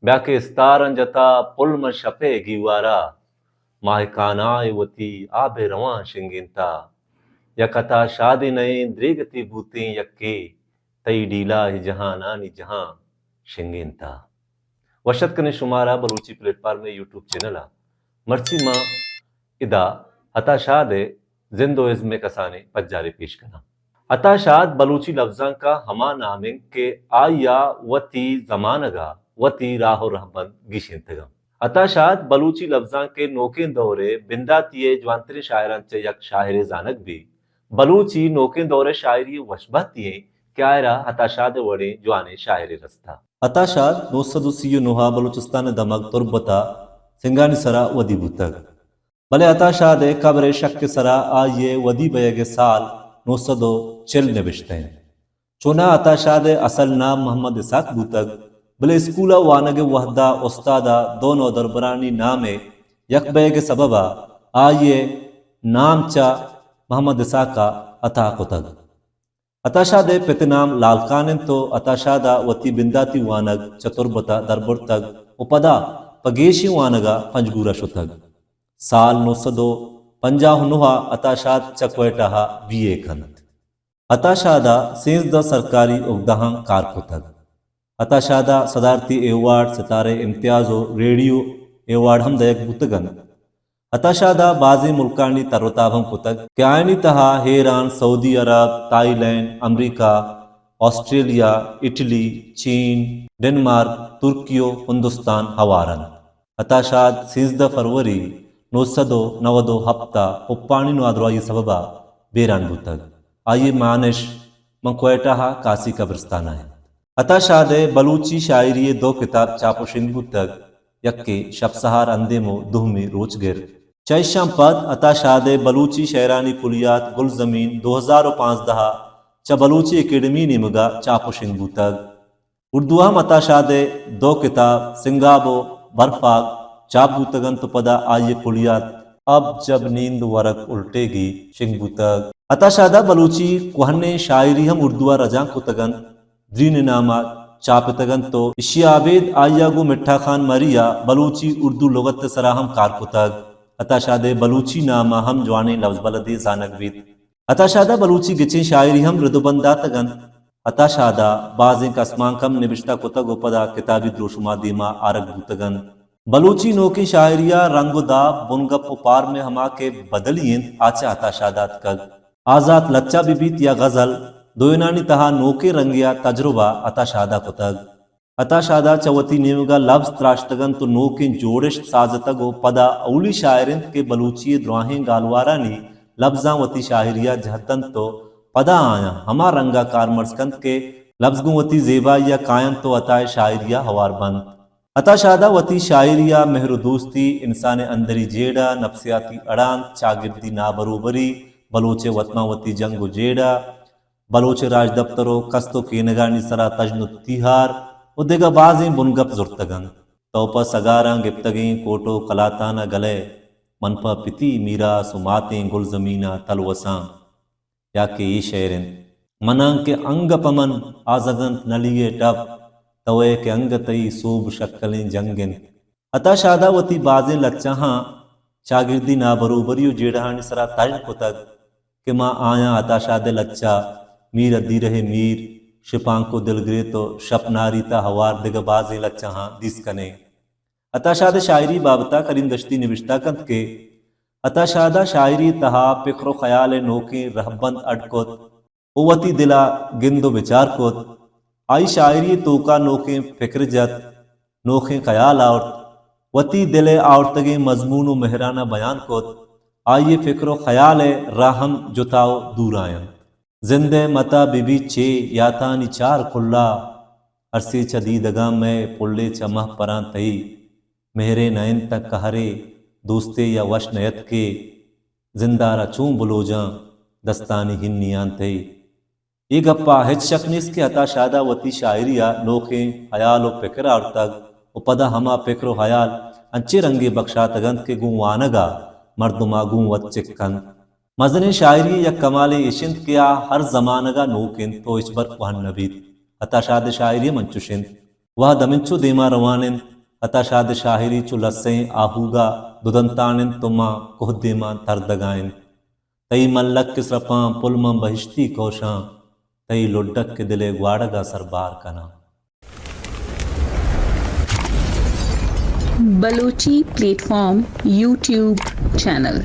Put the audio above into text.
ब्याके स्तारन जता पुल्म शपे गीवारा माहकानाय वती आबे रवां शिंगिंता यकता शादी नए द्रिगति भूते यक्के तई डीला ही जहां नानी जहां शिंगिंता वशत कने शुमारा बलूची प्लेटफॉर्म में यूट्यूब चैनल मर्ची मां इदा हताशाद जिंदो इज्मे कसाने पज्जारे पेश करना हताशाद बलूची लफ्जां का हमा नामिंग के आया वती जमानगा वती राहो रहबन गिशिंतगा हताशाद बलूची लफ्जां के नोके दौरे बिंदातिये जवांतरे शायरान चे यक शायरे जानक भी बलूची नोके दौरे शायरी वशबतिये क्यायरा हताशाद वड़े जवाने शायरे रस्ता हताशाद नोसदुसियो नुहा बलूचिस्तान दमक तुर्बता सिंगानी सरा वदी बुतग भले हताशाद कब्र शक सरा आये वदी बयगे साल नोसदो चिल निबिश्ते चोना हताशाद असल नाम मोहम्मद इसाक बुतग भले स्कूला वानगे वहदा उस्तादा दोनों दरबरानी नामे यकबे के सबबा आये नाम चा मोहम्मद इसाका अता कुतग अताशादे पितनाम लालकानन तो अताशादा वती बिंदाती वानग चतुर्बता दरबुर्तग उपदा पगेशी वानगा पंजगूरा शुतग साल 950 अताशाद चक्वेटा बीए खंत अताशादा सेंसदा सरकारी उगदहां कारकुतग अताशादा सदारती एवार्ड सितारे इम्तियाजो रेडियो एवार्ड हम दयक बुतगन अताशादा बाजी मुल्कानी तरोताभम कुतग क्यानी तहा हेरान सऊदी अरब थाईलैंड अमेरिका ऑस्ट्रेलिया इटली चीन डेनमार्क तुर्कियो हिंदुस्तान हवारन अताशाद 16 फरवरी 990 हफ्ता उप्पानी नवाद्रवाई सबबा बेरान बुतग आइए मानिश मंक्वेटा कासी कब्रिस्तान है अताशाद बलूची शायरी 2 किताब चापोशिन बुतग यक्के शबसहार अंदेमो दुहमी रोचगिर चैशाम पद अताशाद बलूची शहरानी कुलियात गुल जमीन 2015 च बलूची एकेडमी निमगा चापोशिन बुतग उर्दू हम अताशाद 2 किताब सिंगाबो बर्फाग चाबूतगन तो पदा आये कुलियात अब जब नींद वरक उल्टेगी शिंगबुतग अताशादा बलूची कुहने शायरी हम उर्दुआ रजा कुतगन द्रीन नामा चापतगन तो इशियाबेद आयागो मिठा खान मरिया बलूची उर्दू लुगत सराहम कारकुतग अताशादे बलूची नामा हम जवाने लफ्ज बलदे जानकवीत अताशादा बलूची गिचे शायरी हम ऋदुबंदा तगन अताशादा बाजें कसमांकम निबिश्ता कुतग उपदा किताबी द्रोशुमा दीमा आरग बुतगन बलूची नोकी शायरिया रंगुदा बुनगप पार में हमा के बदलियन आचा अताशादात कग आजाद लच्चा बिबीत या गजल दोयनानी तहा नोके रंगिया तजुर्बा अताशादा कुतग अताशादा चवती नेमगा लफ्ज त्राश्तगन तो नोके जोड़िश साजतगो पदा औली शायरिन के बलूची द्रोहें गालवारानी लफ्जा वती शायरिया जहतन तो पदा आया हमा रंगा कारमर्सकंत के लफ्जगुवती जेबा या कायम तो अताए शायरिया हवार बंद अताशादा वती शायरिया मेहर दोस्ती इंसान अंदरी जेड़ा नफ्सियाती अड़ान चागिर्दी नाबरोबरी बलोचे वतमावती जंगो जेड़ा बलोचे राज दफ्तरो कस्तो केनगानी सरा तजनु तिहार उदेगा बाजें बुनगप जुर्तगन तोपा सगारा गिप्तगें कोटो कलाताना गले मनपा पिती मीरा सुमातें गुल जमीना तलवसां या के ये शेरिन मनांग के अंग पमन आजगन नलिये टप तवे के अंग तई सूब शक्कलें जंगिन अताशादा वती बाजें लच्चाहां चागिर्दी ना बरोबरियो जेड़हानी सरा ताज कुतग के माँ आया अताशादे लच्चा मीर अद्दी रहे मीर शिपांको दिलगरे तो शपनारीता हवार दिग बाजें लच्चाहां दिसकने अताशाद शायरी बाबता करीम दश्ती निविश्ता कंत के अताशादा शायरी तहा फिक्र ख्याल नोके रहबंद अटकोत ओवती दिला गिंदो विचार कोत आई शायरी तोका नोके फिक्र जत नोखे ख्याल आउट वती दिले आउटगे मजमून मेहराना बयान कोत आइए फिक्र ख्याल राहम जुताओ दूरायन जिंदे मता बिबी चे यातानी चार खुल्ला अरसे चदीदगा में पुल्ले चमह परां तई मेहरे नयन तक कहरे दोस्ते या वश नयत के जिंदारा चूं बुलोजा दस्तानी हिन्नियान तई ये गप्पा हिच शक्निस के अताशादा वती शायरिया नोखे हयाल व फिक्र और तग उपदा हमा फिक्र हयाल अंचे रंगे बख्शा तगंत के गुं वानगा मर्दुमा गुं वत चिक्कन मजने शायरी या कमाले इशिंद किया हर जमानगा नोकिन तो इचबर वहन नबीत अताशाद शायरी मंचुशिंद वह दमिंचु देमा रवानिन अताशाद शाहिरी चुलस्सें आहूगा दुदंतानिन तुमा कोहदिमा तरदगाइन तई मल्लक के सपा पुलमा बहिश्ती कोशां तई लुड्डक के दिले ग्वाड़गा सरबार कना। Balochi platform YouTube channel.